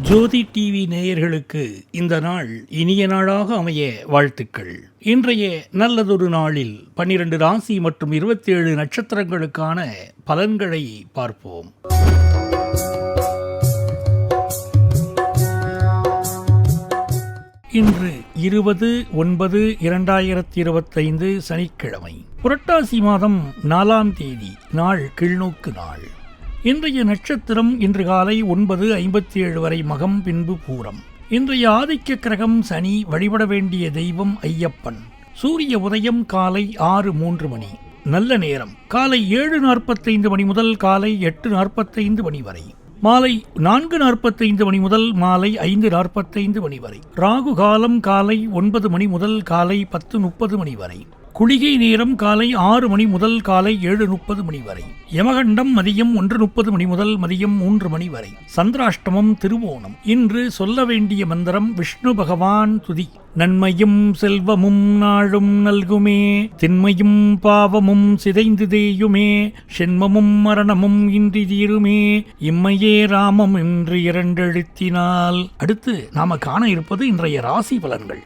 ஜோதி TV நேயர்களுக்கு இந்த நாள் இனிய நாளாக அமைய வாழ்த்துக்கள். இன்றைய நல்லதொரு நாளில் 12 ராசி மற்றும் 27 நட்சத்திரங்களுக்கான பலன்களை பார்ப்போம். இன்று 20/9/2025 சனிக்கிழமை, புரட்டாசி மாதம் 4ஆம் தேதி, நாள் கீழ்நோக்கு நாள். இன்றைய நட்சத்திரம் இன்று காலை 9:57 வரை மகம், பின்பு பூரம். இன்றைய ஆதிக்க கிரகம் சனி. வழிபட வேண்டிய தெய்வம் ஐயப்பன். சூரிய உதயம் காலை 6:03 மணி. நல்ல நேரம் காலை 7:45 மணி முதல் காலை 8:45 மணி வரை. மாலை 4:45 மணி முதல் மாலை 5:45 மணி வரை. ராகு காலம் காலை 9 மணி முதல் காலை 10:30 மணி வரை. குளிகை நேரம் காலை 6 மணி முதல் காலை 7:30 மணி வரை. யமகண்டம் மதியம் 1:30 மணி முதல் மதியம் 3 மணி வரை. சந்திராஷ்டமம் திருவோணம். இன்று சொல்ல வேண்டிய மந்திரம் விஷ்ணு பகவான் துதி. நன்மையும் செல்வமும் நாளும் நல்குமே, திண்மையும் பாவமும் சிதைந்து தேயுமே, சென்மமும் மரணமும் இன்றி தீருமே, இம்மையே ராமம் என்று 2 எழுத்தினால். அடுத்து நாம காண இருப்பது இன்றைய ராசி பலன்கள்.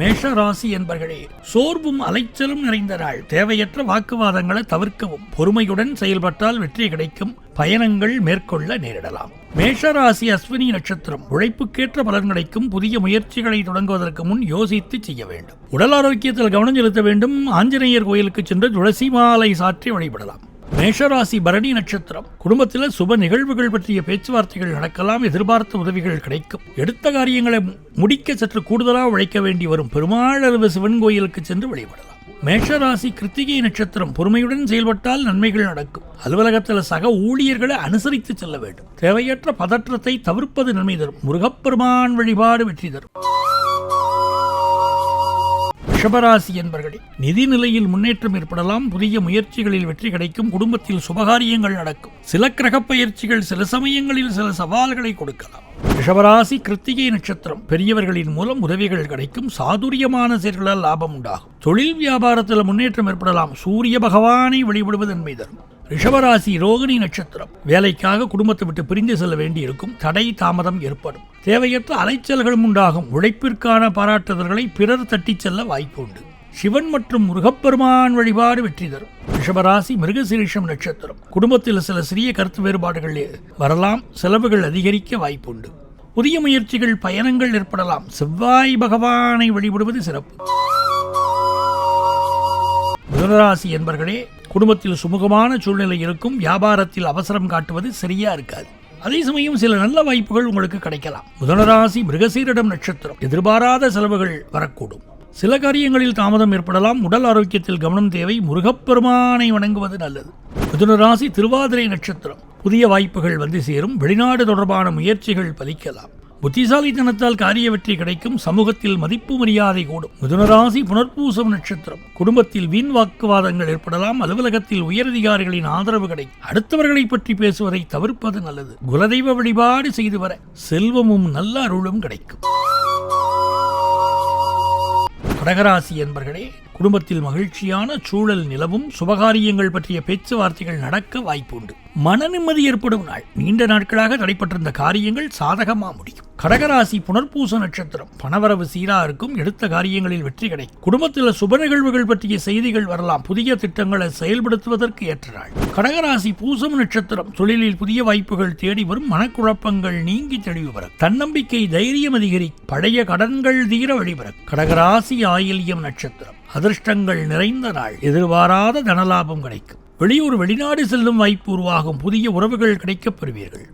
மேஷ ராசி என்பர்களே, சோர்வும் அலைச்சலும் நிறைந்த நாள். தேவையற்ற வாக்குவாதங்களை தவிர்க்கவும். பொறுமையுடன் செயல்பட்டால் வெற்றி கிடைக்கும். பயணங்கள் மேற்கொள்ள நேரிடலாம். மேஷராசி அஸ்வினி நட்சத்திரம். உழைப்புக்கேற்ற பலன் கிடைக்கும். புதிய முயற்சிகளை தொடங்குவதற்கு முன் யோசித்து செய்ய வேண்டும். உடல் ஆரோக்கியத்தில் கவனம் செலுத்த வேண்டும். ஆஞ்சநேயர் கோயிலுக்கு சென்று துளசி மாலை சாற்றி வழிபடலாம். மேஷராசி பரணி நட்சத்திரம். குடும்பத்தில் சுப நிகழ்வுகள் பற்றிய பேச்சுவார்த்தைகள் நடக்கலாம். எதிர்பார்த்த உதவிகள் கிடைக்கும். எடுத்த காரியங்களை முடிக்க சற்று கூடுதலாக உழைக்க வேண்டி வரும். பெருமாளளவு சிவன் கோயிலுக்கு சென்று வழிபடலாம். மேஷராசி கிருத்திகை நட்சத்திரம். பொறுமையுடன் செயல்பட்டால் நன்மைகள் நடக்கும். அலுவலகத்தில் சக ஊழியர்களை அனுசரித்து செல்ல வேண்டும். தேவையற்ற பதற்றத்தை தவிர்ப்பது நன்மை தரும். முருகப்பெருமான் வழிபாடு வெற்றி தரும். ரிஷபராசி என்பர்களே, நிதி நிலையில் முன்னேற்றம் ஏற்படலாம். புதிய முயற்சிகளில் வெற்றி கிடைக்கும். குடும்பத்தில் சுபகாரியங்கள் நடக்கும். சில கிரகப் பயிற்சிகள் சில சமயங்களில் சில சவால்களை கொடுக்கலாம். ரிஷபராசி கிருத்திகை நட்சத்திரம். பெரியவர்களின் மூலம் உதவிகள் கிடைக்கும். சாதுரியமான செயல்களால் லாபம் உண்டாகும். தொழில் வியாபாரத்தில் முன்னேற்றம் ஏற்படலாம். சூரிய பகவானை வழிபடுவது நன்மை தரும். ரிஷபராசி ரோகிணி நட்சத்திரம். வேலைக்காக குடும்பத்தை விட்டு பிரிந்து செல்ல வேண்டி இருக்கும். தடை தாமதம் ஏற்படும். தேவையற்ற அலைச்சல்களும் உண்டாகும். உழைப்பிற்கான பாராட்டுதல்களை பிறர் தட்டிச் செல்ல வாய்ப்பு உண்டு. சிவன் மற்றும் முருகப்பெருமான் வழிபாடு வெற்றி தரும். ரிஷபராசி மிருகசீரிஷம் நட்சத்திரம். குடும்பத்தில் சில சிறிய கருத்து வேறுபாடுகள் வரலாம். செலவுகள் அதிகரிக்க வாய்ப்புண்டு. புதிய முயற்சிகள் பயணங்கள் ஏற்படலாம். செவ்வாய் பகவானை வழிபடுவது சிறப்பு. மிதுனராசி என்பர்களே, குடும்பத்தில் சுமூகமான சூழ்நிலை இருக்கும். வியாபாரத்தில் அவசரம் காட்டுவது சரியா இருக்காது. அதே சமயம் சில நல்ல வாய்ப்புகள் உங்களுக்கு கிடைக்கலாம். மிதுனராசி மிருகசீரிடம் நட்சத்திரம். எதிர்பாராத செலவுகள் வரக்கூடும். சில காரியங்களில் தாமதம் ஏற்படலாம். உடல் ஆரோக்கியத்தில் கவனம் தேவை. முருகப்பெருமானை வணங்குவது நல்லது. மிதுனராசி திருவாதிரை நட்சத்திரம். புதிய வாய்ப்புகள் வந்து சேரும். வெளிநாடு தொடர்பான முயற்சிகள் பலிக்கலாம். புத்திசாலித்தனத்தால் காரிய வெற்றி கிடைக்கும். சமூகத்தில் மதிப்பு மரியாதை கூடும். மிதுனராசி புனர்பூசம் நட்சத்திரம். குடும்பத்தில் வீண் வாக்குவாதங்கள் ஏற்படலாம். அலுவலகத்தில் உயரதிகாரிகளின் ஆதரவு கிடைக்கும். அடுத்தவர்களை பற்றி பேசுவதை தவிர்ப்பது நல்லது. குலதெய்வ வழிபாடு செய்து வர செல்வமும் நல்ல அருளும் கிடைக்கும். கடகராசி என்பர்களே, குடும்பத்தில் மகிழ்ச்சியான சூழல் நிலவும். சுபகாரியங்கள் பற்றிய பேச்சுவார்த்தைகள் நடக்க வாய்ப்பு உண்டு. மன நிம்மதி ஏற்படும் நாள். நீண்ட நாட்களாக தடைப்பட்டிருந்த காரியங்கள் சாதகமா முடியும். கடகராசி புனர்பூச நட்சத்திரம். பணவரவு சீரா இருக்கும். எடுத்த காரியங்களில் வெற்றி கிடைக்கும். குடும்பத்தில் சுப நிகழ்வுகள் பற்றிய செய்திகள் வரலாம். புதிய திட்டங்களை செயல்படுத்துவதற்கு ஏற்ற நாள். கடகராசி பூசம் நட்சத்திரம். தொழிலில் புதிய வாய்ப்புகள் தேடி வரும். மனக்குழப்பங்கள் நீங்கி தெளிவு வரும். தன்னம்பிக்கை தைரியம் அதிகரிக்கும். பழைய கடன்கள் தீர வழிபெறும். கடகராசி ஆயில்யம் நட்சத்திரம். அதிர்ஷ்டங்கள் நிறைந்த நாள். எதிர்பாராத தனலாபம் கிடைக்கும். வெளியூர் வெளிநாடு செல்லும் வாய்ப்பு உருவாகும். புதிய உறவுகள் கிடைக்கப் பெறுவீர்கள்.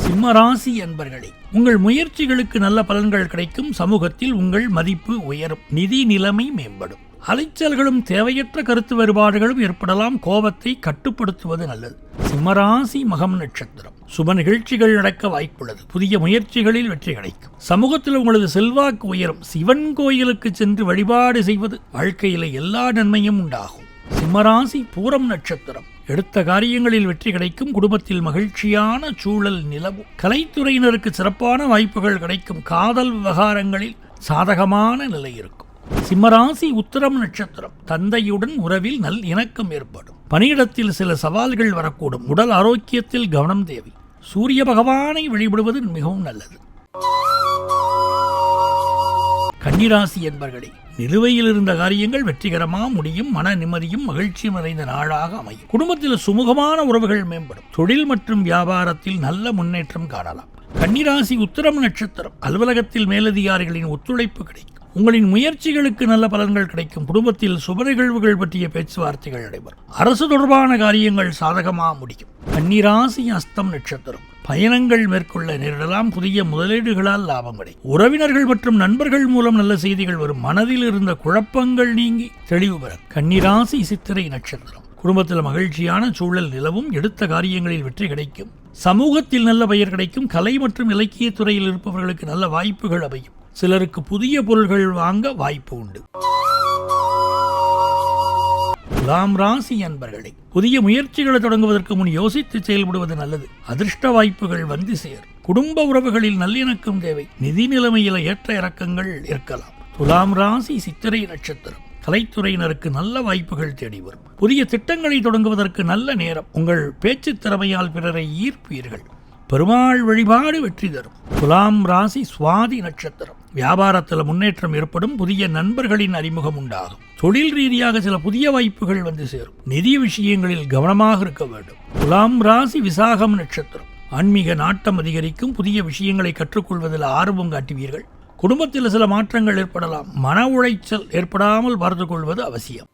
சிம்மராசி என்பர்களே, உங்கள் முயற்சிகளுக்கு நல்ல பலன்கள் கிடைக்கும். சமூகத்தில் உங்கள் மதிப்பு உயரும். நிதி நிலைமை மேம்படும். அலைச்சல்களும் தேவையற்ற கருத்து வேறுபாடுகளும் ஏற்படலாம். கோபத்தை கட்டுப்படுத்துவது நல்லது. சிம்மராசி மகம் நட்சத்திரம். சுப நிகழ்ச்சிகள் நடக்க வாய்ப்புள்ளது. புதிய முயற்சிகளில் வெற்றி கிடைக்கும். சமூகத்தில் உங்களது செல்வாக்கு உயரும். சிவன் கோயிலுக்கு சென்று வழிபாடு செய்வது வாழ்க்கையில எல்லா நன்மையும் உண்டாகும். சிம்மராசி பூரம் நட்சத்திரம். எடுத்த காரியங்களில் வெற்றி கிடைக்கும். குடும்பத்தில் மகிழ்ச்சியான சூழல் நிலவும். கலைத்துறையினருக்கு சிறப்பான வாய்ப்புகள் கிடைக்கும். காதல் விவகாரங்களில் சாதகமான நிலை இருக்கும். சிம்மராசி உத்திரம் நட்சத்திரம். தந்தையுடன் உறவில் நல் இணக்கம் ஏற்படும். பணியிடத்தில் சில சவால்கள் வரக்கூடும். உடல் ஆரோக்கியத்தில் கவனம் தேவை. சூரிய பகவானை வழிபடுவது மிகவும் நல்லது. கன்னிராசி என்பர்களே, நிலுவையில் இருந்த காரியங்கள் வெற்றிகரமாக முடியும். மன நிம்மதியும் மகிழ்ச்சியும் நிறைந்த நாளாக அமையும். குடும்பத்தில் சுமூகமான உறவுகள் மேம்படும். தொழில் மற்றும் வியாபாரத்தில் நல்ல முன்னேற்றம் காணலாம். கன்னிராசி உத்திரம் நட்சத்திரம். அலுவலகத்தில் மேலதிகாரிகளின் ஒத்துழைப்பு கிடைக்கும். உங்களின் முயற்சிகளுக்கு நல்ல பலன்கள் கிடைக்கும். குடும்பத்தில் சுப நிகழ்வுகள் பற்றிய பேச்சுவார்த்தைகள் நடைபெறும். அரசு தொடர்பான காரியங்கள் சாதகமாக முடியும். கன்னிராசி அஸ்தம் நட்சத்திரம். பயணங்கள் மேற்கொள்ள நேரிடலாம். புதிய முதலீடுகளால் லாபம் கிடைக்கும். உறவினர்கள் மற்றும் நண்பர்கள் மூலம் நல்ல செய்திகள் வரும். மனதில் இருந்த குழப்பங்கள் நீங்கி தெளிவு பெறும். கன்னிராசி சித்திரை நட்சத்திரம். குடும்பத்தில் மகிழ்ச்சியான சூழல் நிலவும். எடுத்த காரியங்களில் வெற்றி கிடைக்கும். சமூகத்தில் நல்ல பெயர் கிடைக்கும். கலை மற்றும் இலக்கிய துறையில் இருப்பவர்களுக்கு நல்ல வாய்ப்புகள் அமையும். சிலருக்கு புதிய பொருள்கள் வாங்க வாய்ப்பு உண்டு. துலாம் ராசி அன்பர்களே, புதிய முயற்சிகளை தொடங்குவதற்கு முன் யோசித்து செயல்படுவது நல்லது. அதிர்ஷ்ட வாய்ப்புகள் வந்து சேரும். குடும்ப உறவுகளில் நல்லிணக்கம் தேவை. நிதி நிலைமையில ஏற்ற இறக்கங்கள் இருக்கலாம். துலாம் ராசி சித்திரை நட்சத்திரம். கலைத்துறையினருக்கு நல்ல வாய்ப்புகள் தேடி வரும். புதிய திட்டங்களை தொடங்குவதற்கு நல்ல நேரம். உங்கள் பேச்சு திறமையால் பிறரை ஈர்ப்பீர்கள். பெருமாள் வழிபாடு வெற்றி தரும். துலாம் ராசி சுவாதி நட்சத்திரம். வியாபாரத்தில் முன்னேற்றம் ஏற்படும். புதிய நண்பர்களின் அறிமுகம் உண்டாகும். தொழில் ரீதியாக சில புதிய வாய்ப்புகள் வந்து சேரும். நிதி விஷயங்களில் கவனமாக இருக்க வேண்டும். துலாம் ராசி விசாகம் நட்சத்திரம். ஆன்மீக நாட்டம் அதிகரிக்கும். புதிய விஷயங்களை கற்றுக்கொள்வதில் ஆர்வம் காட்டுவீர்கள். குடும்பத்தில் சில மாற்றங்கள் ஏற்படலாம். மன உளைச்சல் ஏற்படாமல் பார்த்துக் கொள்வது அவசியம்.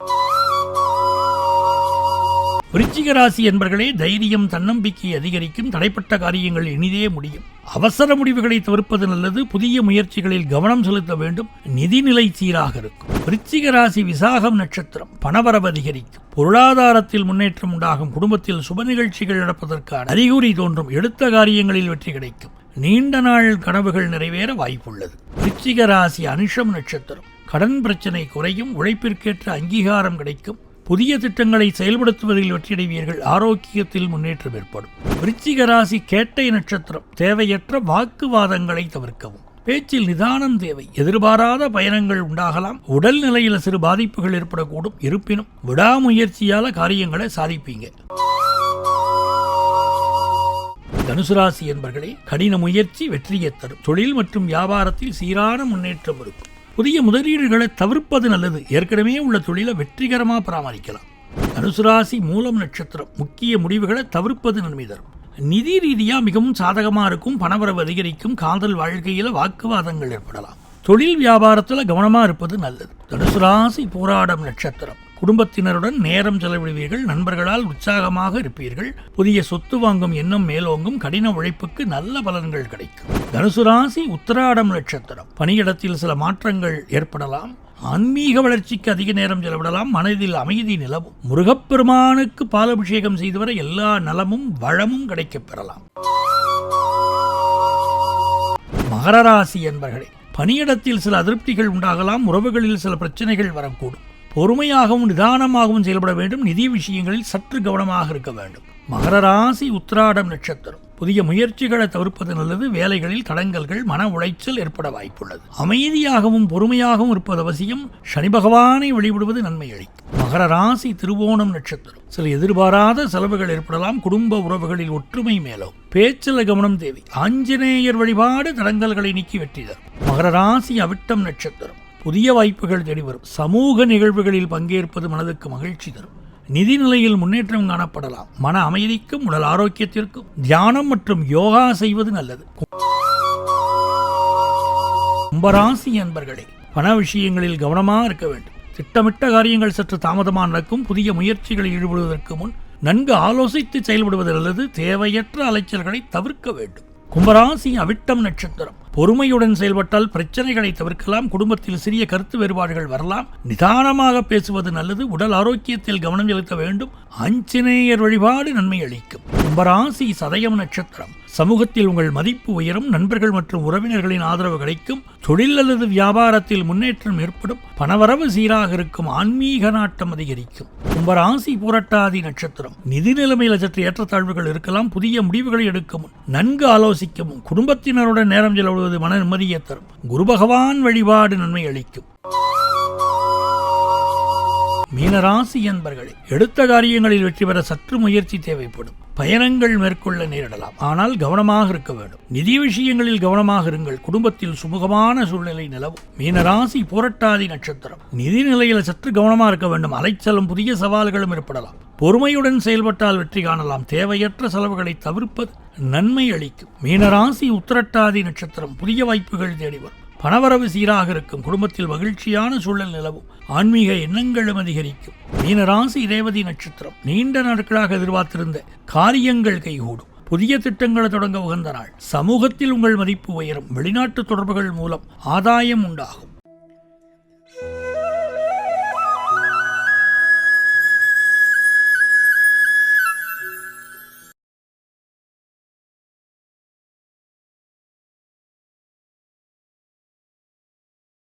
விருச்சிக ராசி என்பர்களே, தைரியம் தன்னம்பிக்கை அதிகரிக்கும். தடைப்பட்ட காரியங்கள் இனிதே முடியும். அவசர முடிவுகளை தவிர்ப்பது நல்லது. புதிய முயற்சிகளில் கவனம் செலுத்த வேண்டும். நிதிநிலை சீராக இருக்கும். விருச்சிக ராசி விசாகம் நட்சத்திரம். பணவரவு அதிகரிக்கும். பொருளாதாரத்தில் முன்னேற்றம் உண்டாகும். குடும்பத்தில் சுப நிகழ்ச்சிகள் நடப்பதற்கான அறிகுறி தோன்றும். எடுத்த காரியங்களில் வெற்றி கிடைக்கும். நீண்ட நாள் கனவுகள் நிறைவேற வாய்ப்புள்ளது. விருச்சிக ராசி அனுஷம் நட்சத்திரம். கடன் பிரச்சனை குறையும். உழைப்பிற்கேற்ற அங்கீகாரம் கிடைக்கும். புதிய திட்டங்களை செயல்படுத்துவதில் வெற்றியடைவீர்கள். ஆரோக்கியத்தில் முன்னேற்றம் ஏற்படும். விருச்சிக ராசி கேட்டை நட்சத்திரம். தேவையற்ற வாக்குவாதங்களை தவிர்க்கவும். பேச்சில் நிதானம் தேவை. எதிர்பாராத பயணங்கள் உண்டாகலாம். உடல் நிலையில் சிறு பாதிப்புகள் ஏற்படக்கூடும். இருப்பினும் விடாமுயற்சியால காரியங்களை சாதிப்பீங்க. தனுசு ராசி என்பர்களே, கடின முயற்சி வெற்றியை தரும். தொழில் மற்றும் வியாபாரத்தில் சீரான முன்னேற்றம் இருக்கும். புதிய முதலீடுகளை தவிர்ப்பது நல்லது. ஏற்கனவே உள்ள தொழிலை வெற்றிகரமாக பராமரிக்கலாம். தனுசு ராசி மூலம் நட்சத்திரம். முக்கிய முடிவுகளை தவிர்ப்பது நன்மை தரும். நிதி ரீதியாக மிகவும் சாதகமாக இருக்கும். பணவரவு அதிகரிக்கும். காதல் வாழ்க்கையில் வாக்குவாதங்கள் ஏற்படலாம். தொழில் வியாபாரத்தில் கவனமாக இருப்பது நல்லது. தனுசு ராசி போராடம் நட்சத்திரம். குடும்பத்தினருடன் நேரம் செலவிடுவீர்கள். நண்பர்களால் உற்சாகமாக இருப்பீர்கள். புதிய சொத்து வாங்கும் எண்ணம் மேலோங்கும். கடின உழைப்புக்கு நல்ல பலன்கள் கிடைக்கும். தனுசு ராசி உத்திராடம் நட்சத்திரம். பணியிடத்தில் சில மாற்றங்கள் ஏற்படலாம். ஆன்மீக வளர்ச்சிக்கு அதிக நேரம் செலவிடலாம். மனதில் அமைதி நிலவும். முருகப்பெருமானுக்கு பாலாபிஷேகம் செய்து வர எல்லா நலமும் வளமும் கிடைக்கப் பெறலாம். மகர ராசி என்பர்களே, பணியிடத்தில் சில அதிருப்திகள் உண்டாகலாம். உறவுகளில் சில பிரச்சனைகள் வரக்கூடும். பொறுமையாகவும் நிதானமாகவும் செயல்பட வேண்டும். நிதி விஷயங்களில் சற்று கவனமாக இருக்க வேண்டும். மகர ராசி உத்திராடம் நட்சத்திரம். புதிய முயற்சிகளை தவிர்ப்பது நல்லது. வேலைகளில் தடங்கல்கள் மன உளைச்சல் ஏற்பட வாய்ப்புள்ளது. அமைதியாகவும் பொறுமையாகவும் இருப்பது அவசியம். சனி பகவானை வழிபடுவது நன்மை அளிக்கும். மகர ராசி திருவோணம் நட்சத்திரம். சில எதிர்பாராத செலவுகள் ஏற்படலாம். குடும்ப உறவுகளில் ஒற்றுமை மேலும். பேச்சில் கவனம் தேவை. ஆஞ்சநேயர் வழிபாடு தடங்கல்களை நீக்கி வெற்றி தரும். மகர ராசி அவிட்டம் நட்சத்திரம். புதிய வாய்ப்புகள் தேடி வரும். சமூக நிகழ்வுகளில் பங்கேற்பது மனதுக்கு மகிழ்ச்சி தரும். நிதி நிலையில் முன்னேற்றம் காணப்படலாம். மன அமைதிக்கும் உடல் ஆரோக்கியத்திற்கும் தியானம் மற்றும் யோகா செய்வது நல்லது. கும்பராசி அன்பர்களே, பண விஷயங்களில் கவனமாக இருக்க வேண்டும். திட்டமிட்ட காரியங்கள் சற்று தாமதமாக நடக்கும். புதிய முயற்சிகளில் ஈடுபடுவதற்கு முன் நன்கு ஆலோசித்து செயல்படுவது நல்லது. தேவையற்ற அலைச்சல்களை தவிர்க்க வேண்டும். கும்பராசி அவிட்டம் நட்சத்திரம். பொறுமையுடன் செயல்பட்டால் பிரச்சனைகளை தவிர்க்கலாம். குடும்பத்தில் சிறிய கருத்து வேறுபாடுகள் வரலாம். நிதானமாக பேசுவது நல்லது. உடல் ஆரோக்கியத்தில் கவனம் செலுத்த வேண்டும். ஆஞ்சநேயர் வழிபாடு நன்மை அளிக்கும். கும்பராசி சதயம் நட்சத்திரம். சமூகத்தில் உங்கள் மதிப்பு உயரும். நண்பர்கள் மற்றும் உறவினர்களின் ஆதரவு கிடைக்கும். தொழில் அல்லது வியாபாரத்தில் முன்னேற்றம் ஏற்படும். பணவரவு சீராக இருக்கும். ஆன்மீக நாட்டம் அதிகரிக்கும். கும்பராசி புரட்டாதி நட்சத்திரம். நிதி நிலைமையில் சற்று ஏற்றத்தாழ்வுகள் இருக்கலாம். புதிய முடிவுகளை எடுக்கவும் நன்கு ஆலோசிக்கவும் குடும்பத்தினருடன் நேரம் செலவிடுவது மன நிம்மதியை தரும். குரு பகவான் வழிபாடு நன்மை அளிக்கும். மீனராசி என்பர்களே, எடுத்த காரியங்களில் வெற்றி பெற சற்று முயற்சி தேவைப்படும். பயணங்கள் மேற்கொள்ள நேரிடலாம், ஆனால் கவனமாக இருக்க வேண்டும். நிதி விஷயங்களில் கவனமாக இருங்கள். குடும்பத்தில் சுமூகமான சூழ்நிலை நிலவும். மீனராசி புரட்டாதி நட்சத்திரம். நிதி நிலையில் சற்று கவனமாக இருக்க வேண்டும். அலைச்சலும் புதிய சவால்களும் ஏற்படலாம். பொறுமையுடன் செயல்பட்டால் வெற்றி காணலாம். தேவையற்ற செலவுகளை தவிர்ப்பது நன்மை அளிக்கும். மீனராசி உத்திரட்டாதி நட்சத்திரம். புதிய வாய்ப்புகள் தேடி வரும். பணவரவு சீராக இருக்கும். குடும்பத்தில் மகிழ்ச்சியான சூழல் நிலவும். ஆன்மீக எண்ணங்களும் அதிகரிக்கும். மீனராசி ரேவதி நட்சத்திரம். நீண்ட நாட்களாக எதிர்பார்த்திருந்த காரியங்கள் கைகூடும். புதிய திட்டங்களை தொடங்க உகந்த நாள். சமூகத்தில் உங்கள் மதிப்பு உயரும். வெளிநாட்டு தொடர்புகள் மூலம் ஆதாயம் உண்டாகும்.